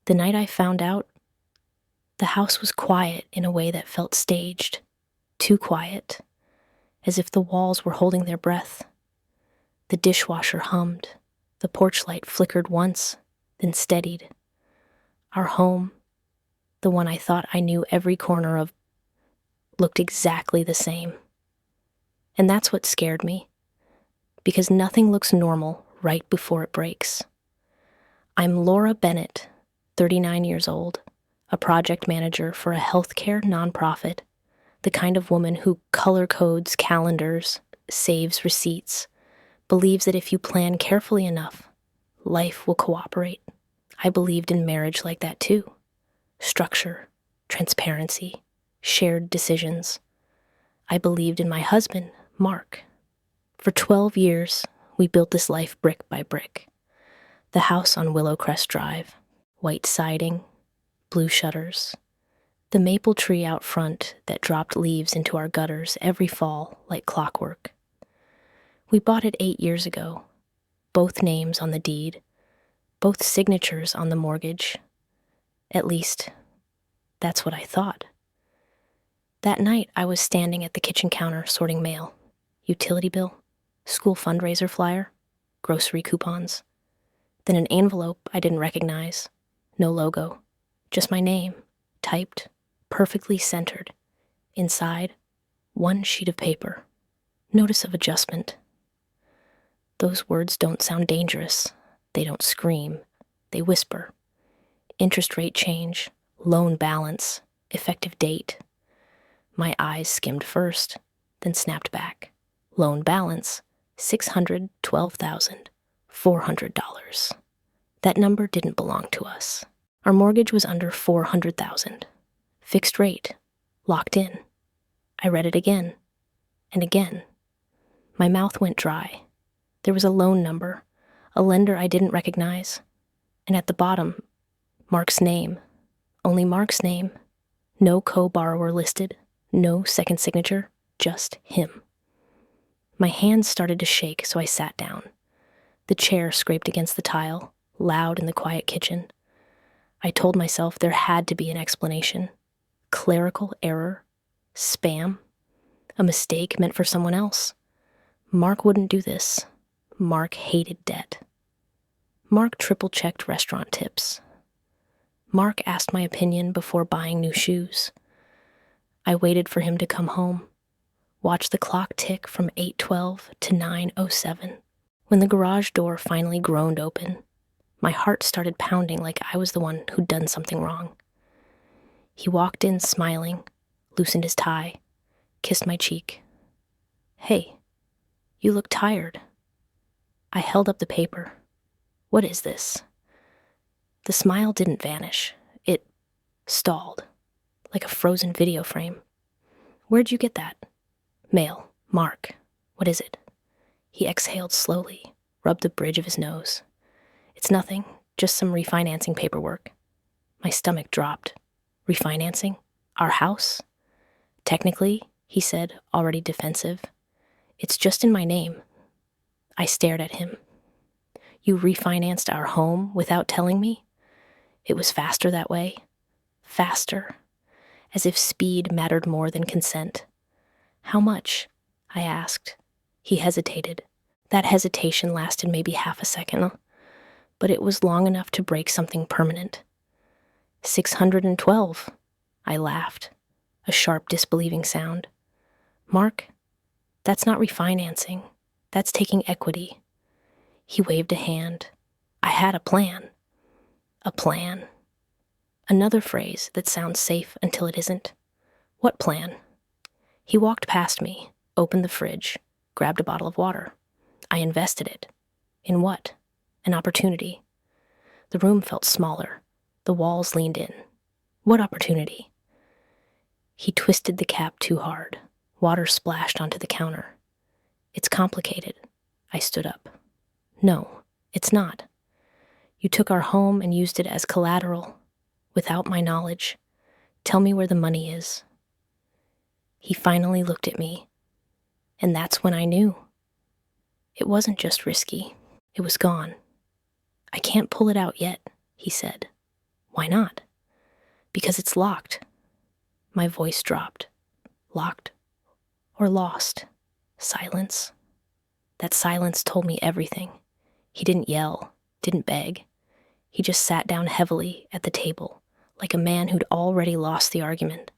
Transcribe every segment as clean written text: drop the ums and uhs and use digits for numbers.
The night I found out, the house was quiet in a way that felt staged, too quiet, as if the walls were holding their breath. The dishwasher hummed, the porch light flickered once, then steadied. Our home, the one I thought I knew every corner of, looked exactly the same. And that's what scared me, because nothing looks normal right before it breaks. I'm Laura Bennett, 39 years old, a project manager for a healthcare nonprofit, the kind of woman who color codes calendars, saves receipts, believes that if you plan carefully enough, life will cooperate. I believed in marriage like that too. Structure, transparency, shared decisions. I believed in my husband, Mark. For 12 years, we built this life brick by brick. The house on Willowcrest Drive, white siding, blue shutters, the maple tree out front that dropped leaves into our gutters every fall like clockwork. We bought it 8 years ago, both names on the deed, both signatures on the mortgage. At least, that's what I thought. That night, I was standing at the kitchen counter sorting mail, utility bill, school fundraiser flyer, grocery coupons. Then an envelope I didn't recognize, no logo, just my name, typed, perfectly centered. Inside, one sheet of paper. Notice of adjustment. Those words don't sound dangerous. They don't scream. They whisper. Interest rate change, loan balance, effective date. My eyes skimmed first, then snapped back. Loan balance, $612,400. That number didn't belong to us. Our mortgage was under $400,000. Fixed rate, locked in. I read it again, and again. My mouth went dry. There was a loan number, a lender I didn't recognize, and at the bottom, Mark's name. Only Mark's name. No co-borrower listed, no second signature, just him. My hands started to shake, so I sat down. The chair scraped against the tile, loud in the quiet kitchen. I told myself there had to be an explanation. Clerical error? Spam? A mistake meant for someone else? Mark wouldn't do this. Mark hated debt. Mark triple-checked restaurant tips. Mark asked my opinion before buying new shoes. I waited for him to come home, watched the clock tick from 8:12 to 9:07. When the garage door finally groaned open, my heart started pounding like I was the one who'd done something wrong. He walked in smiling, loosened his tie, kissed my cheek. "Hey, you look tired." I held up the paper. "What is this?" The smile didn't vanish. It stalled, like a frozen video frame. "Where'd you get that?" "Mail. Mark. What is it?" He exhaled slowly, rubbed the bridge of his nose. "It's nothing, just some refinancing paperwork." My stomach dropped. "Refinancing? Our house?" "Technically," he said, already defensive. "It's just in my name." I stared at him. "You refinanced our home without telling me?" It was faster that way. Faster. As if speed mattered more than consent. "How much?" I asked. He hesitated. That hesitation lasted maybe half a second, but it was long enough to break something permanent. 612. I laughed, a sharp disbelieving sound. "Mark, that's not refinancing. That's taking equity." He waved a hand. I had a plan. A plan. Another phrase that sounds safe until it isn't. "What plan?" He walked past me, opened the fridge, grabbed a bottle of water. I invested it. In what? An opportunity. The room felt smaller. The walls leaned in. What opportunity? He twisted the cap too hard. Water splashed onto the counter. "It's complicated." I stood up. "No, it's not. You took our home and used it as collateral, without my knowledge. Tell me where the money is." He finally looked at me, and that's when I knew. It wasn't just risky. It was gone. "I can't pull it out yet," he said. Why not? Because it's locked. My voice dropped. Locked or lost. Silence. That silence told me everything. He didn't yell, didn't beg. He just sat down heavily at the table, like a man who'd already lost the argument.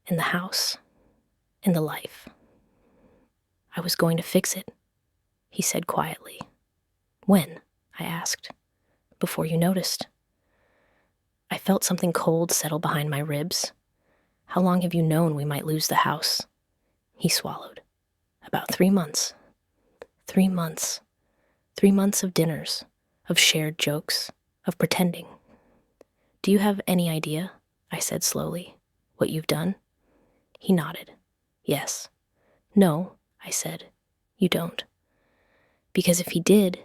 In the house. In the life. I was going to fix it, he said quietly. When? I asked. Before you noticed. I felt something cold settle behind my ribs. How long have you known we might lose the house? He swallowed. About 3 months. 3 months. 3 months of dinners, of shared jokes, of pretending. Do you have any idea, I said slowly, what you've done? He nodded. Yes. No, I said, you don't. Because if he did,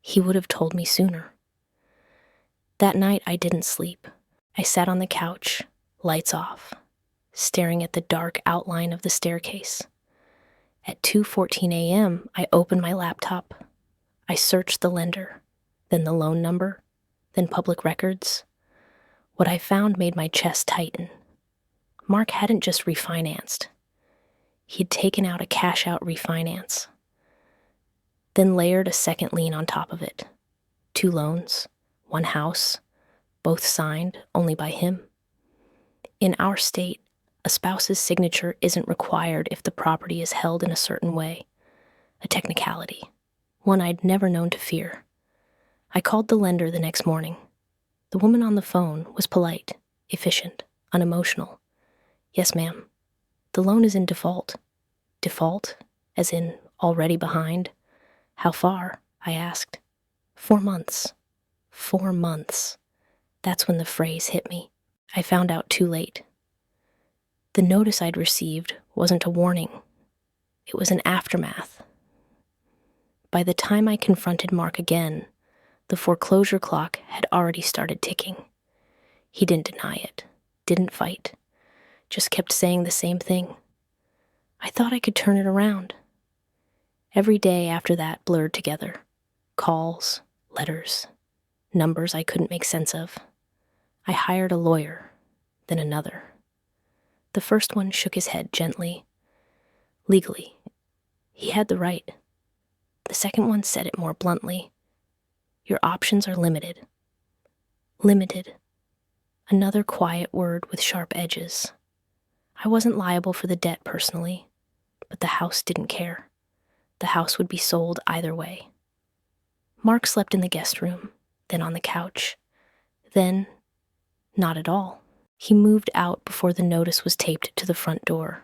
he would have told me sooner. That night I didn't sleep. I sat on the couch, lights off, staring at the dark outline of the staircase. At 2:14 a.m., I opened my laptop. I searched the lender, then the loan number, then public records. What I found made my chest tighten. Mark hadn't just refinanced. He'd taken out a cash-out refinance, then layered a second lien on top of it. 2 loans, 1 house, both signed only by him. In our state, a spouse's signature isn't required if the property is held in a certain way, a technicality, one I'd never known to fear. I called the lender the next morning. The woman on the phone was polite, efficient, unemotional. Yes, ma'am. The loan is in default. Default, as in already behind. How far? I asked. 4 months. 4 months. That's when the phrase hit me. I found out too late. The notice I'd received wasn't a warning. It was an aftermath. By the time I confronted Mark again, the foreclosure clock had already started ticking. He didn't deny it, didn't fight, just kept saying the same thing. I thought I could turn it around. Every day after that blurred together. Calls, letters, numbers I couldn't make sense of. I hired a lawyer, then another. The first one shook his head gently. Legally, he had the right. The second one said it more bluntly. Your options are limited. Limited. Another quiet word with sharp edges. I wasn't liable for the debt personally, but the house didn't care. The house would be sold either way. Mark slept in the guest room, then on the couch, then not at all. He moved out before the notice was taped to the front door.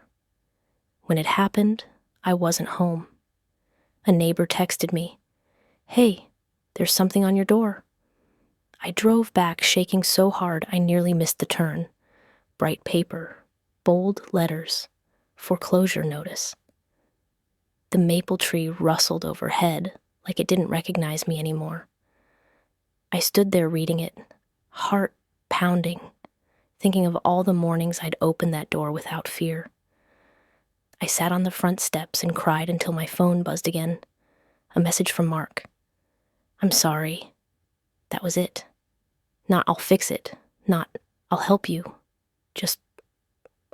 When it happened, I wasn't home. A neighbor texted me, "Hey, there's something on your door." I drove back shaking so hard I nearly missed the turn. Bright paper, bold letters, foreclosure notice. The maple tree rustled overhead like it didn't recognize me anymore. I stood there reading it, heart pounding, thinking of all the mornings I'd opened that door without fear. I sat on the front steps and cried until my phone buzzed again. A message from Mark. "I'm sorry." That was it. Not "I'll fix it," not "I'll help you." Just,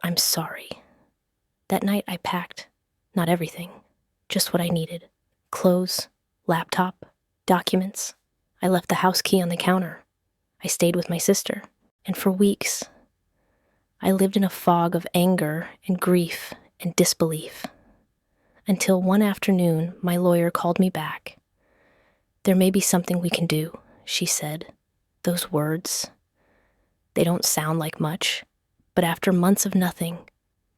"I'm sorry." That night I packed, not everything, just what I needed. Clothes, laptop, documents. I left the house key on the counter. I stayed with my sister, and for weeks, I lived in a fog of anger and grief and disbelief. Until one afternoon, my lawyer called me back. "There may be something we can do," she said. Those words, they don't sound like much, but after months of nothing,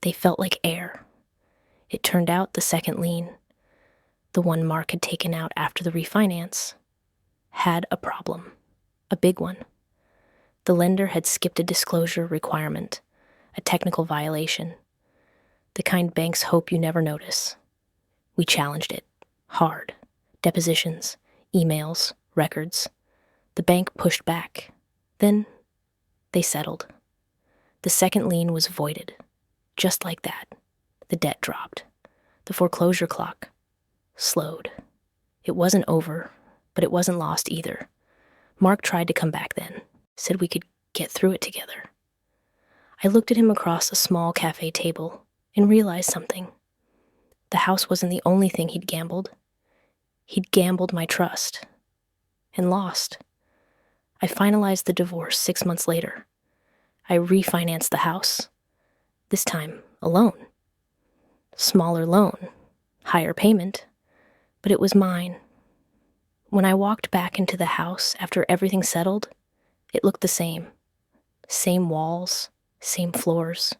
they felt like air. It turned out the second lien, the one Mark had taken out after the refinance, had a problem, a big one. The lender had skipped a disclosure requirement, a technical violation, the kind banks hope you never notice. We challenged it, hard. Depositions, emails, records. The bank pushed back. Then they settled. The second lien was voided. Just like that, the debt dropped. The foreclosure clock slowed. It wasn't over, but it wasn't lost either. Mark tried to come back then. said we could get through it together. I looked at him across a small cafe table and realized something. The house wasn't the only thing he'd gambled. He'd gambled my trust. And lost. I finalized the divorce 6 months later. I refinanced the house. This time, alone. Smaller loan, higher payment, but it was mine. When I walked back into the house after everything settled, it looked the same. Same walls, same floors,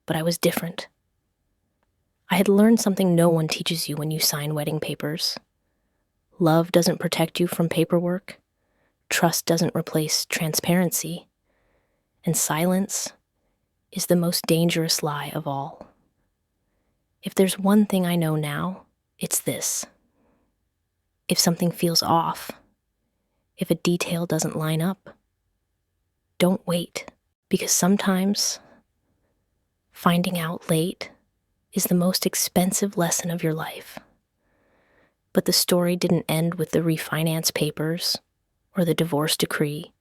but I was different. I had learned something no one teaches you when you sign wedding papers. Love doesn't protect you from paperwork. Trust doesn't replace transparency. And silence is the most dangerous lie of all. If there's one thing I know now, it's this. If something feels off, if a detail doesn't line up, don't wait, because sometimes finding out late is the most expensive lesson of your life. But the story didn't end with the refinance papers, or the divorce decree,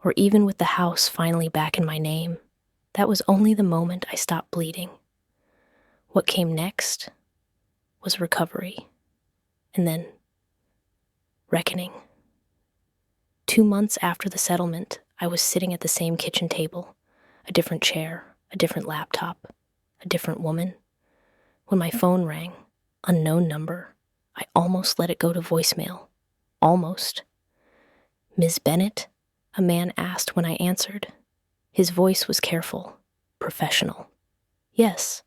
or even with the house finally back in my name. That was only the moment I stopped bleeding. What came next was recovery, and then reckoning. 2 months after the settlement, I was sitting at the same kitchen table, a different chair, a different laptop, a different woman. When my phone rang, unknown number, I almost let it go to voicemail. Almost. "Ms. Bennett?" a man asked when I answered. His voice was careful, professional. "Yes,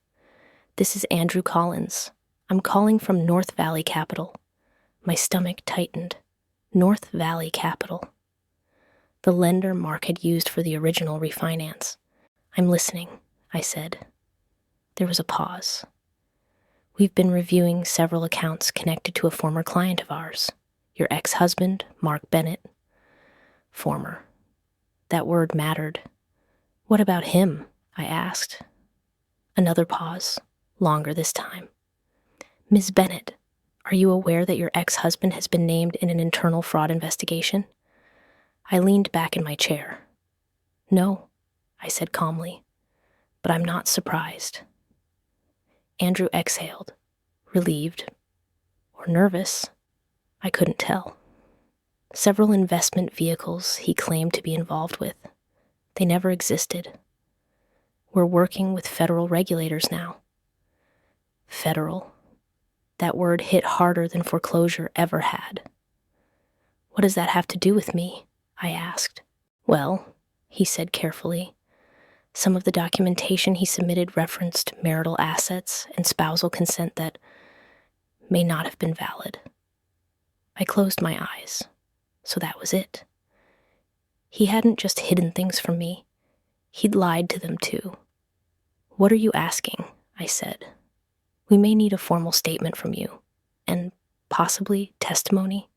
this is Andrew Collins. I'm calling from North Valley Capital." My stomach tightened. North Valley Capital. The lender Mark had used for the original refinance. "I'm listening," I said. There was a pause. "We've been reviewing several accounts connected to a former client of ours, your ex-husband, Mark Bennett." Former. That word mattered. "What about him?" I asked. Another pause, longer this time. "Ms. Bennett, are you aware that your ex-husband has been named in an internal fraud investigation?" I leaned back in my chair. "No," I said calmly, "but I'm not surprised." Andrew exhaled, relieved, or nervous. I couldn't tell. Several investment vehicles he claimed to be involved with. They never existed. We're working with federal regulators now. Federal. That word hit harder than foreclosure ever had. "What does that have to do with me?" I asked. "Well," he said carefully, "some of the documentation he submitted referenced marital assets and spousal consent that may not have been valid." I closed my eyes. So that was it. He hadn't just hidden things from me. He'd lied to them too. "What are you asking?" I said. "We may need a formal statement from you, and possibly testimony."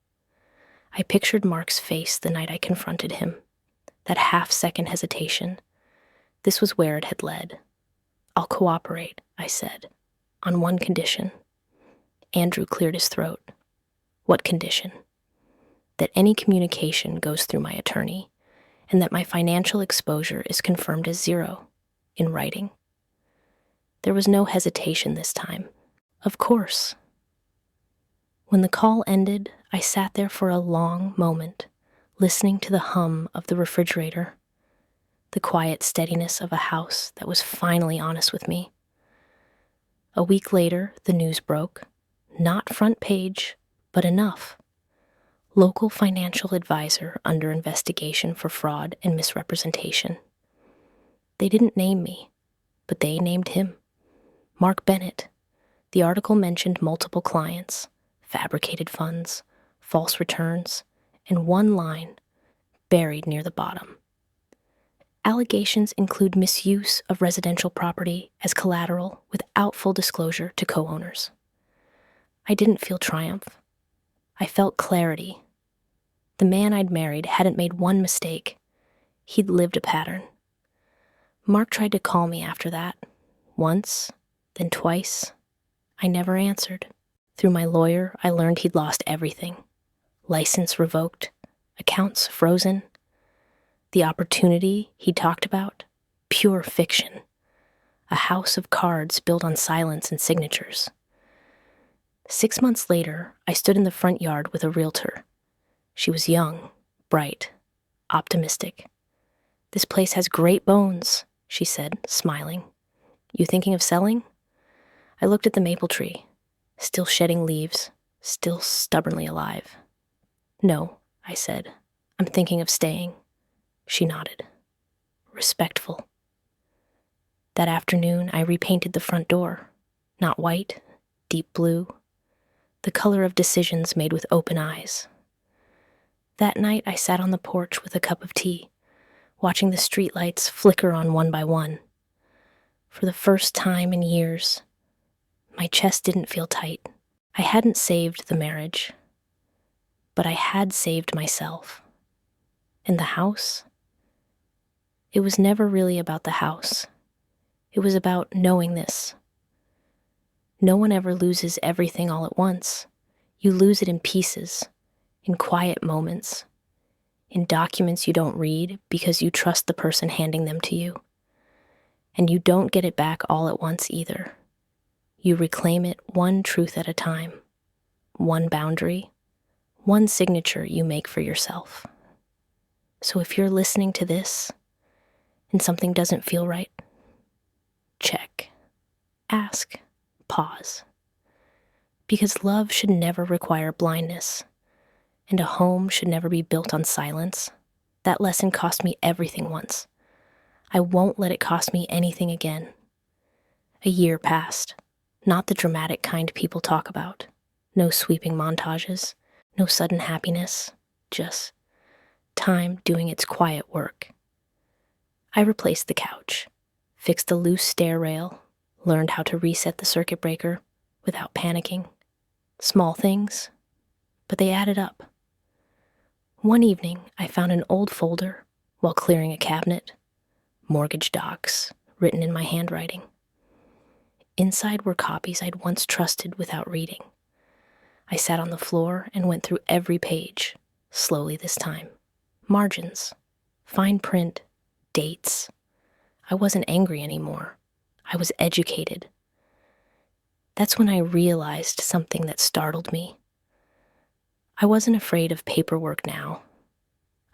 I pictured Mark's face the night I confronted him. That half-second hesitation. This was where it had led. "I'll cooperate," I said, "on one condition." Andrew cleared his throat. "What condition?" "That any communication goes through my attorney, and that my financial exposure is confirmed as zero, in writing." There was no hesitation this time. "Of course." When the call ended, I sat there for a long moment, listening to the hum of the refrigerator, the quiet steadiness of a house that was finally honest with me. A week later, the news broke. Not front page, but enough. Local financial advisor under investigation for fraud and misrepresentation. They didn't name me, but they named him. Mark Bennett. The article mentioned multiple clients, fabricated funds, false returns, and one line buried near the bottom. Allegations include misuse of residential property as collateral without full disclosure to co-owners. I didn't feel triumph. I felt clarity. The man I'd married hadn't made one mistake. He'd lived a pattern. Mark tried to call me after that. Once, then twice. I never answered. Through my lawyer, I learned he'd lost everything. License revoked, accounts frozen. The opportunity he talked about, pure fiction. A house of cards built on silence and signatures. 6 months later, I stood in the front yard with a realtor. She was young, bright, optimistic. "This place has great bones," she said, smiling. "You thinking of selling?" I looked at the maple tree, still shedding leaves, still stubbornly alive. "No," I said. "I'm thinking of staying." She nodded. Respectful. That afternoon, I repainted the front door. Not white, deep blue. The color of decisions made with open eyes. That night, I sat on the porch with a cup of tea, watching the streetlights flicker on one by one. For the first time in years, my chest didn't feel tight. I hadn't saved the marriage, but I had saved myself. And the house? It was never really about the house. It was about knowing this. No one ever loses everything all at once. You lose it in pieces, in quiet moments, in documents you don't read because you trust the person handing them to you. And you don't get it back all at once either. You reclaim it one truth at a time, one boundary, one signature you make for yourself. So if you're listening to this and something doesn't feel right, check, ask, pause. Because love should never require blindness, and a home should never be built on silence. That lesson cost me everything once. I won't let it cost me anything again. A year passed, not the dramatic kind people talk about. No sweeping montages, no sudden happiness, just time doing its quiet work. I replaced the couch, fixed the loose stair rail, learned how to reset the circuit breaker without panicking. Small things, but they added up. One evening, I found an old folder while clearing a cabinet, mortgage docs written in my handwriting. Inside were copies I'd once trusted without reading. I sat on the floor and went through every page, slowly this time. Margins, fine print, dates. I wasn't angry anymore. I was educated. That's when I realized something that startled me. I wasn't afraid of paperwork now.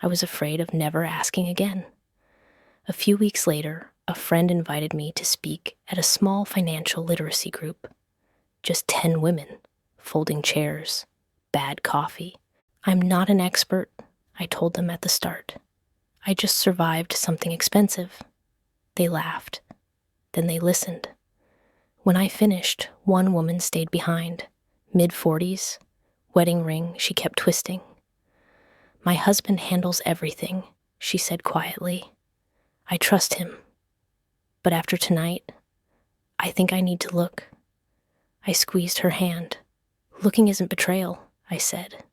I was afraid of never asking again. A few weeks later, a friend invited me to speak at a small financial literacy group. Just 10 women, folding chairs, bad coffee. "I'm not an expert," I told them at the start. "I just survived something expensive." They laughed. Then they listened. When I finished, one woman stayed behind, mid-40s, wedding ring she kept twisting. "My husband handles everything," she said quietly. "I trust him. But after tonight, I think I need to look." I squeezed her hand. "Looking isn't betrayal," I said.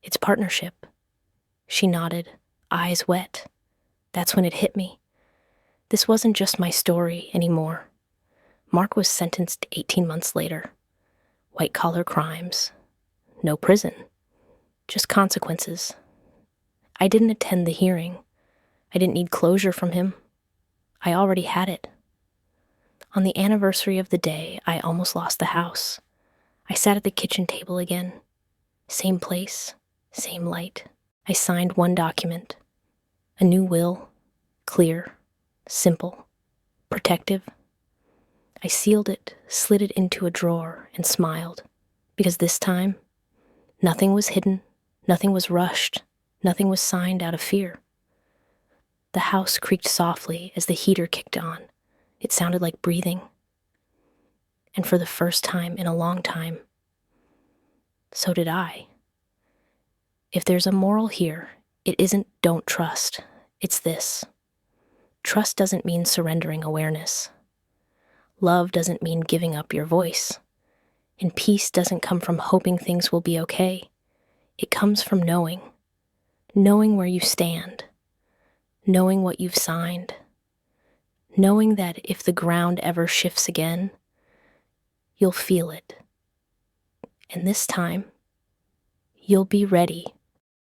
"It's partnership." She nodded, eyes wet. That's when it hit me. This wasn't just my story anymore. Mark was sentenced 18 months later. White-collar crimes. No prison. Just consequences. I didn't attend the hearing. I didn't need closure from him. I already had it. On the anniversary of the day, I almost lost the house. I sat at the kitchen table again. Same place, same light. I signed one document. A new will. Clear. Simple. Protective. I sealed it, slid it into a drawer, and smiled. Because this time, nothing was hidden, nothing was rushed, nothing was signed out of fear. The house creaked softly as the heater kicked on. It sounded like breathing. And for the first time in a long time, so did I. If there's a moral here, it isn't don't trust. It's this. Trust doesn't mean surrendering awareness. Love doesn't mean giving up your voice. And peace doesn't come from hoping things will be okay. It comes from knowing. Knowing where you stand. Knowing what you've signed. Knowing that if the ground ever shifts again, you'll feel it. And this time, you'll be ready